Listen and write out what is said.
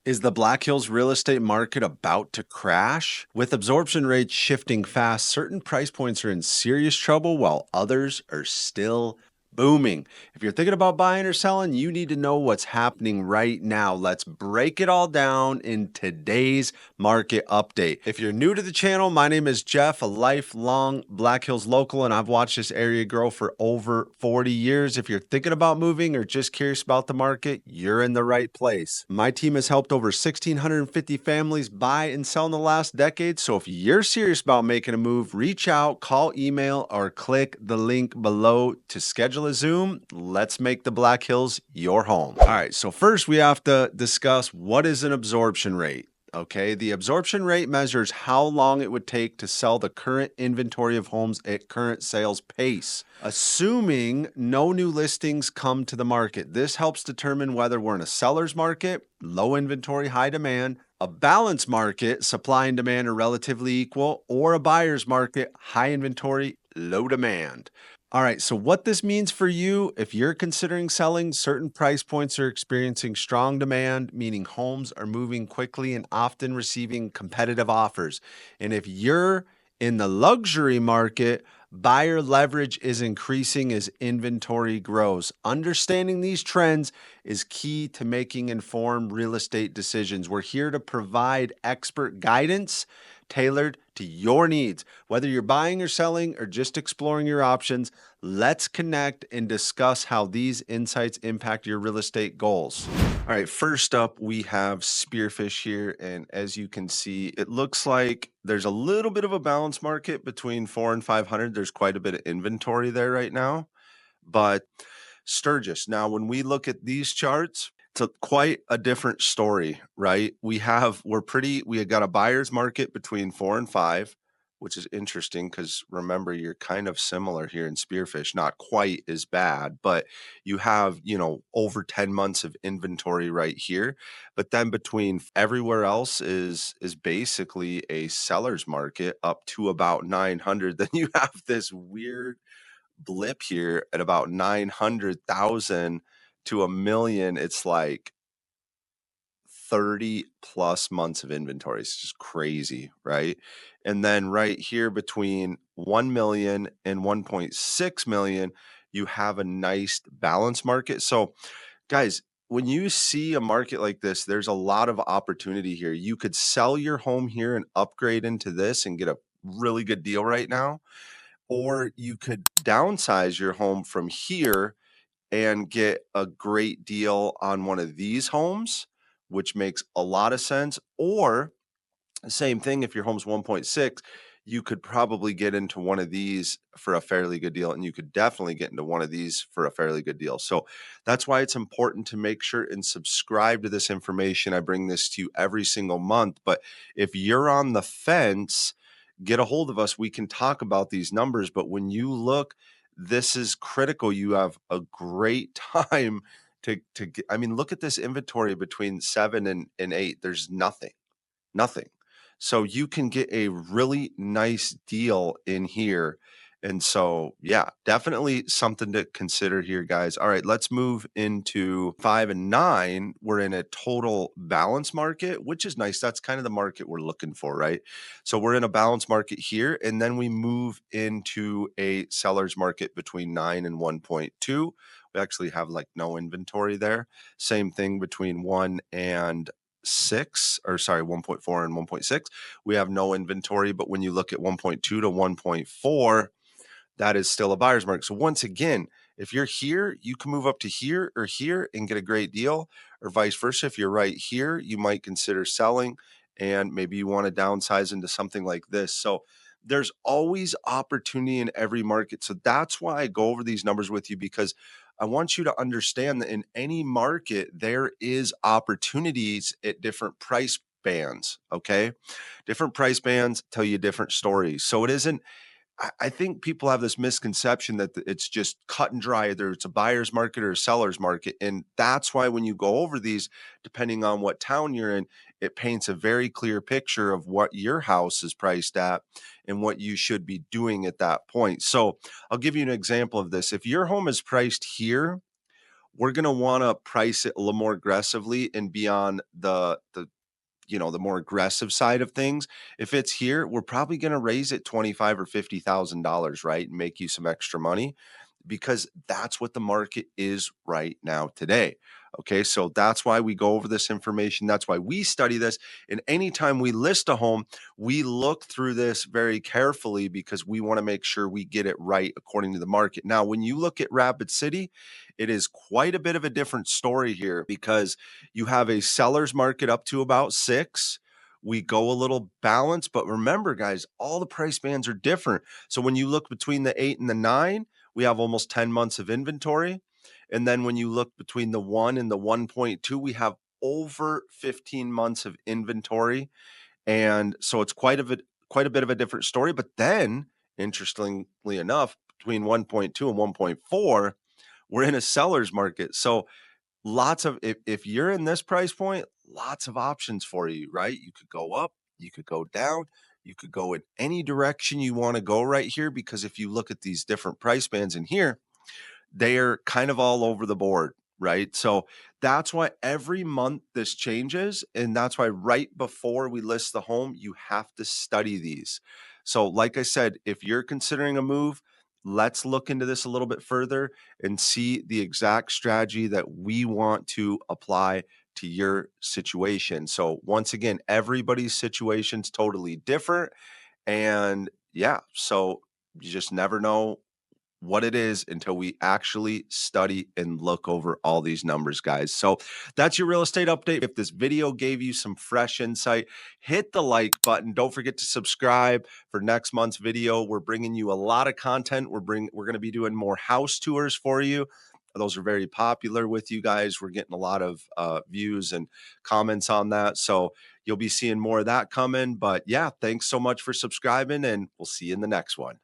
Is the Black Hills real estate market about to crash? With absorption rates shifting fast, certain price points are in serious trouble while others are still booming. If you're thinking about buying or selling, you need to know what's happening right now. Let's break it all down in today's market update. If you're new to the channel, my name is Jeff, a lifelong Black Hills local, and I've watched this area grow for over 40 years. If you're thinking about moving or just curious about the market, you're in the right place. My team has helped over 1,650 families buy and sell in the last decade. So if you're serious about making a move, reach out, call, email, or click the link below to schedule a Zoom. Let's make the Black Hills your home. All right, so first we have to discuss what is an absorption rate. Okay, the absorption rate measures how long it would take to sell the current inventory of homes at current sales pace, assuming no new listings come to the market. This helps determine whether we're in a seller's market, low inventory, high demand, a balanced market, supply and demand are relatively equal, or a buyer's market, high inventory, low demand. All right, so what this means for you, if you're considering selling, certain price points are experiencing strong demand, meaning homes are moving quickly and often receiving competitive offers. And if you're in the luxury market, buyer leverage is increasing as inventory grows. Understanding these trends is key to making informed real estate decisions. We're here to provide expert guidance tailored to your needs. Whether you're buying or selling or just exploring your options, let's connect and discuss how these insights impact your real estate goals. All right, first up, we have Spearfish here. And as you can see, it looks like there's a little bit of a balance market between 4 and 500. There's quite a bit of inventory there right now. But Sturgis, now when we look at these charts, it's quite a different story, right? We had got a buyer's market between 4 and 5, which is interesting because remember, you're kind of similar here in Spearfish, not quite as bad, but you have, over 10 months of inventory right here. But then between everywhere else is basically a seller's market up to about 900. Then you have this weird blip here at about 900,000 to a million. It's like 30 plus months of inventory. It's just crazy, right? And then right here between 1 million and 1.6 million, you have a nice balance market. So, guys, when you see a market like this, there's a lot of opportunity here. You could sell your home here and upgrade into this and get a really good deal right now, or you could downsize your home from here and get a great deal on one of these homes, which makes a lot of sense. Or same thing, if your home's 1.6, you could probably get into one of these for a fairly good deal, and you could definitely get into one of these for a fairly good deal. So that's why it's important to make sure and subscribe to this information. I bring this to you every single month. But if you're on the fence, get a hold of us. We can talk about these numbers. But when you look, this is critical. You have a great time to get, I mean, look at this inventory between 7 and 8. There's nothing. So you can get a really nice deal in here. And so, yeah, definitely something to consider here, guys. All right, let's move into 5 and 9. We're in a total balance market, which is nice. That's kind of the market we're looking for, right? So we're in a balance market here, and then we move into a seller's market between 9 and 1.2. We actually have like no inventory there. Same thing between 1 and 1.4 and 1.6. We have no inventory, but when you look at 1.2 to 1.4, that is still a buyer's market. So once again, if you're here, you can move up to here or here and get a great deal, or vice versa. If you're right here, you might consider selling and maybe you want to downsize into something like this. So there's always opportunity in every market. So that's why I go over these numbers with you, because I want you to understand that in any market, there is opportunities at different price bands. Okay. Different price bands tell you different stories. So it isn't, I think people have this misconception that it's just cut and dry, either it's a buyer's market or a seller's market. And that's why when you go over these, depending on what town you're in, it paints a very clear picture of what your house is priced at and what you should be doing at that point. So I'll give you an example of this. If your home is priced here, we're going to want to price it a little more aggressively and be on the more aggressive side of things. If it's here, we're probably going to raise it 25 or $50,000, right? And make you some extra money because that's what the market is right now today. Okay, so that's why we go over this information. That's why we study this. And anytime we list a home, we look through this very carefully because we want to make sure we get it right according to the market. Now, when you look at Rapid City, it is quite a bit of a different story here because you have a seller's market up to about 6. We go a little balanced, but remember, guys, all the price bands are different. So when you look between the 8 and the 9, we have almost 10 months of inventory. And then when you look between the 1 and the 1.2, we have over 15 months of inventory. And so it's quite a bit of a different story. But then, interestingly enough, between 1.2 and 1.4, we're in a seller's market. So lots of if you're in this price point, lots of options for you, right? You could go up, you could go down, you could go in any direction you want to go right here because if you look at these different price bands in here, they are kind of all over the board, right? So that's why every month this changes. And that's why right before we list the home, you have to study these. So, like I said, if you're considering a move, let's look into this a little bit further and see the exact strategy that we want to apply to your situation. So, once again, everybody's situation's totally different. And yeah, so you just never know what it is until we actually study and look over all these numbers, guys. So that's your real estate update. If this video gave you some fresh insight, hit the like button. Don't forget to subscribe for next month's video. We're bringing you a lot of content. We're going to be doing more house tours for you. Those are very popular with you guys. We're getting a lot of views and comments on that. So you'll be seeing more of that coming. But yeah, thanks so much for subscribing, and we'll see you in the next one.